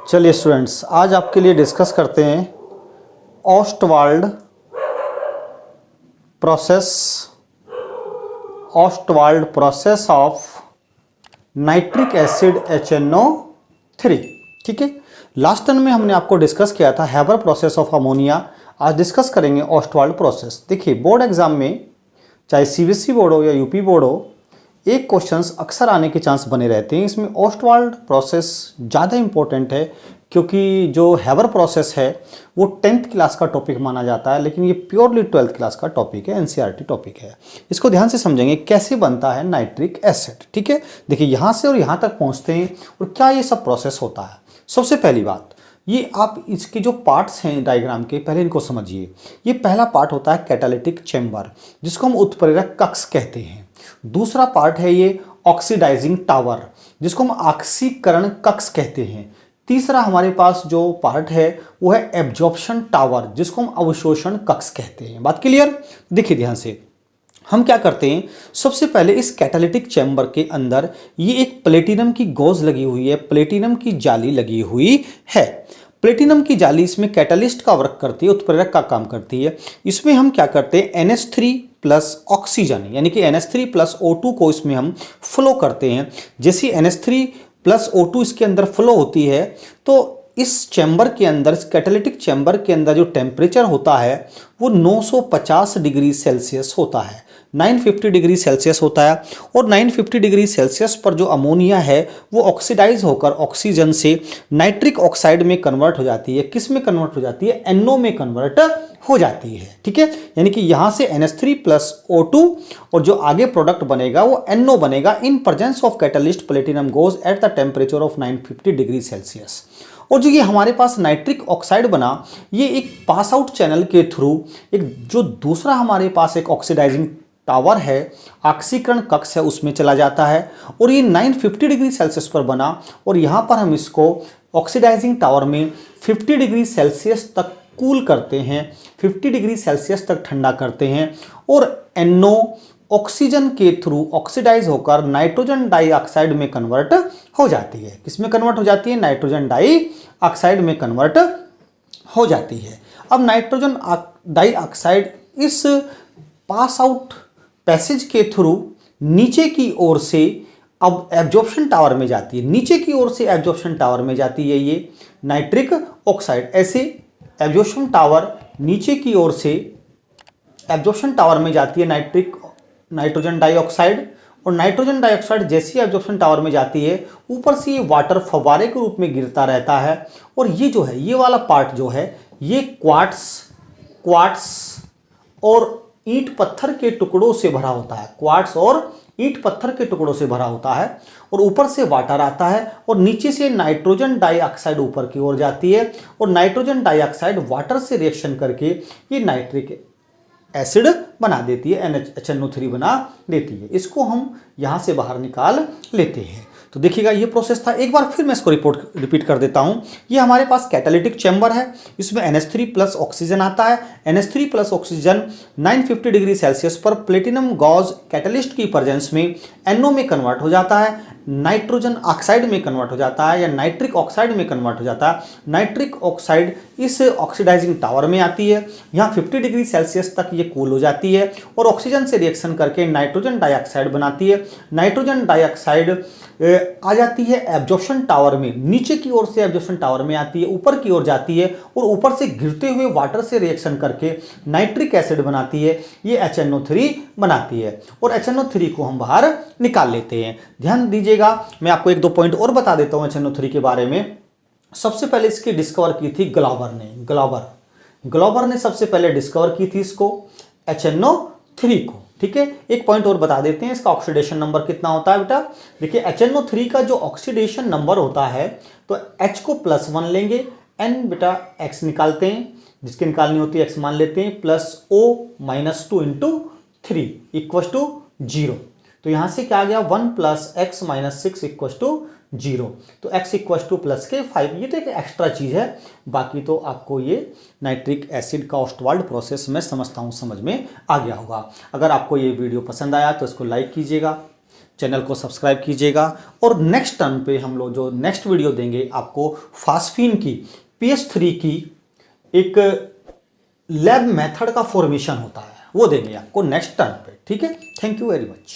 चलिए स्टूडेंट्स, आज आपके लिए डिस्कस करते हैं Ostwald process of nitric acid HNO3। ठीक है, लास्ट टर्म में हमने आपको डिस्कस किया था हैबर प्रोसेस ऑफ अमोनिया। आज डिस्कस करेंगे ऑस्टवाल्ड प्रोसेस। देखिए, बोर्ड एग्जाम में चाहे CBSE बोर्ड हो या UP बोर्ड हो, एक क्वेश्चंस अक्सर आने के चांस बने रहते हैं। इसमें ऑस्टवाल्ड प्रोसेस ज़्यादा इंपॉर्टेंट है क्योंकि जो हैबर प्रोसेस है वो 10th क्लास का टॉपिक माना जाता है, लेकिन ये प्योरली 12th क्लास का टॉपिक है, NCERT टॉपिक है। इसको ध्यान से समझेंगे कैसे बनता है नाइट्रिक एसिड। ठीक है, देखिए यहाँ से और यहाँ तक पहुँचते हैं और क्या ये सब प्रोसेस होता है। सबसे पहली बात, ये आप इसके जो पार्ट्स हैं डायग्राम के, पहले इनको समझिए। ये पहला पार्ट होता है कैटालिटिक चैम्बर, जिसको हम उत्प्रेरक कक्ष कहते हैं। दूसरा पार्ट है ये ऑक्सीडाइजिंग टावर, जिसको हम ऑक्सीकरण कक्ष कहते हैं। तीसरा हमारे पास जो पार्ट है वो है एब्जॉर्प्शन टावर, जिसको हम अवशोषण कक्ष कहते हैं। बात क्लियर? देखिए ध्यान से, हम क्या करते हैं, सबसे पहले इस कैटालिटिक चैम्बर के अंदर ये एक प्लेटिनम की गॉज लगी हुई है, प्लेटिनम की जाली लगी हुई है। प्लेटिनम की जाली इसमें कैटालिस्ट का वर्क करती है, उत्प्रेरक का काम करती है। इसमें हम क्या करते हैं, NH3 प्लस ऑक्सीजन यानी कि NH3 प्लस O2 को इसमें हम फ्लो करते हैं। जैसे NH3 प्लस O2 इसके अंदर फ्लो होती है तो इस चैम्बर के अंदर, इस कैटालिटिक चैम्बर के अंदर जो टेम्परेचर होता है वो 950 डिग्री सेल्सियस होता है, 950 डिग्री सेल्सियस होता है। और 950 डिग्री सेल्सियस पर जो अमोनिया है वो ऑक्सीडाइज होकर ऑक्सीजन से नाइट्रिक ऑक्साइड में कन्वर्ट हो जाती है। किस में कन्वर्ट हो जाती है? NO में कन्वर्ट हो जाती है। ठीक है, यानी कि यहाँ से NH3 प्लस O2 और जो आगे प्रोडक्ट बनेगा वो NO बनेगा in presence of catalyst platinum goes at the temperature of 950 degree Celsius. और जो ये हमारे पास नाइट्रिक ऑक्साइड बना, ये एक पास आउट चैनल के थ्रू एक जो दूसरा हमारे पास एक ऑक्सीडाइजिंग टावर है, ऑक्सीकरण कक्ष है, उसमें चला जाता है। और ये 950 डिग्री सेल्सियस पर बना और यहाँ पर हम इसको ऑक्सीडाइजिंग टावर में 50 डिग्री सेल्सियस तक कूल करते हैं, 50 डिग्री सेल्सियस तक ठंडा करते हैं। और NO ऑक्सीजन के थ्रू ऑक्सीडाइज होकर नाइट्रोजन डाइऑक्साइड में कन्वर्ट हो जाती है। किसमें कन्वर्ट हो जाती है? नाइट्रोजन डाइऑक्साइड में कन्वर्ट हो जाती है। अब नाइट्रोजन डाइऑक्साइड इस पास आउट पैसेज के थ्रू नीचे की ओर से अब एब्जॉर्प्शन टावर में जाती है। नीचे की ओर से एब्जॉर्प्शन टावर में जाती है ये नाइट्रिक ऑक्साइड। ऐसे एब्जॉर्प्शन टावर नीचे की ओर से एब्जॉर्प्शन टावर में जाती है नाइट्रोजन डाइऑक्साइड। और नाइट्रोजन डाइऑक्साइड जैसी एब्जॉर्प्शन टावर में जाती है, ऊपर से ये वाटर फव्वारे के रूप में गिरता रहता है। और ये जो है, ये वाला पार्ट जो है, ये क्वार्ट्स और ईंट पत्थर के टुकड़ों से भरा होता है। क्वार्ट्स और ईंट पत्थर के टुकड़ों से भरा होता है और ऊपर से वाटर आता है और नीचे से नाइट्रोजन डाइऑक्साइड ऊपर की ओर जाती है। और नाइट्रोजन डाइऑक्साइड वाटर से रिएक्शन करके ये नाइट्रिक एसिड बना देती है, HNO3 बना देती है। इसको हम यहाँ से बाहर निकाल लेते हैं। तो देखिएगा, ये प्रोसेस था। एक बार फिर मैं इसको रिपीट कर देता हूँ। ये हमारे पास कैटालिटिक चैम्बर है, इसमें NH3 प्लस ऑक्सीजन आता है। NH3 plus oxygen 950 degree Celsius पर प्लेटिनम गॉज कैटलिस्ट की प्रेजेंस में NO में कन्वर्ट हो जाता है, नाइट्रोजन ऑक्साइड में कन्वर्ट हो जाता है या नाइट्रिक ऑक्साइड में कन्वर्ट हो जाता है। नाइट्रिक ऑक्साइड इस ऑक्सीडाइजिंग टावर में आती है, यहाँ 50 डिग्री सेल्सियस तक ये कूल हो जाती है और ऑक्सीजन से रिएक्शन करके नाइट्रोजन डाइऑक्साइड बनाती है। नाइट्रोजन डाइऑक्साइड आ जाती है एब्जॉर्प्शन टावर में, नीचे की ओर से एब्जॉर्प्शन टावर में आती है, ऊपर की ओर जाती है और ऊपर से गिरते हुए वाटर से रिएक्शन करके नाइट्रिक एसिड बनाती है, ये HNO3 बनाती है। और HNO3 को हम बाहर निकाल लेते हैं। ध्यान दीजिएगा, मैं आपको एक दो पॉइंट और बता देता हूँ HNO3 के बारे में। सबसे पहले इसकी डिस्कवर की थी ग्लोबर ने सबसे पहले डिस्कवर की थी इसको, HNO3 को। ठीक है, एक पॉइंट और बता देते हैं, इसका ऑक्सीडेशन नंबर कितना होता है बेटा। देखिए, HNO3 का जो ऑक्सीडेशन नंबर होता है तो H को +1 लेंगे, N बेटा X निकालते हैं, जिसकी निकालनी होती है X मान लेते हैं, प्लस O -2 × 3 = 0। तो यहाँ से क्या आ गया, 1 + x - 6 = 0। तो x = +5। ये तो एक एक्स्ट्रा चीज़ है, बाकी तो आपको ये नाइट्रिक एसिड का ऑस्टवाल्ड प्रोसेस मैं समझता हूँ समझ में आ गया होगा। अगर आपको ये वीडियो पसंद आया तो इसको लाइक कीजिएगा, चैनल को सब्सक्राइब कीजिएगा। और नेक्स्ट टर्न पे हम लोग जो नेक्स्ट वीडियो देंगे आपको फास्फीन की pH3 की एक लैब मेथड का फॉर्मेशन होता है वो देंगे आपको नेक्स्ट टर्न पे। ठीक है, थैंक यू वेरी मच।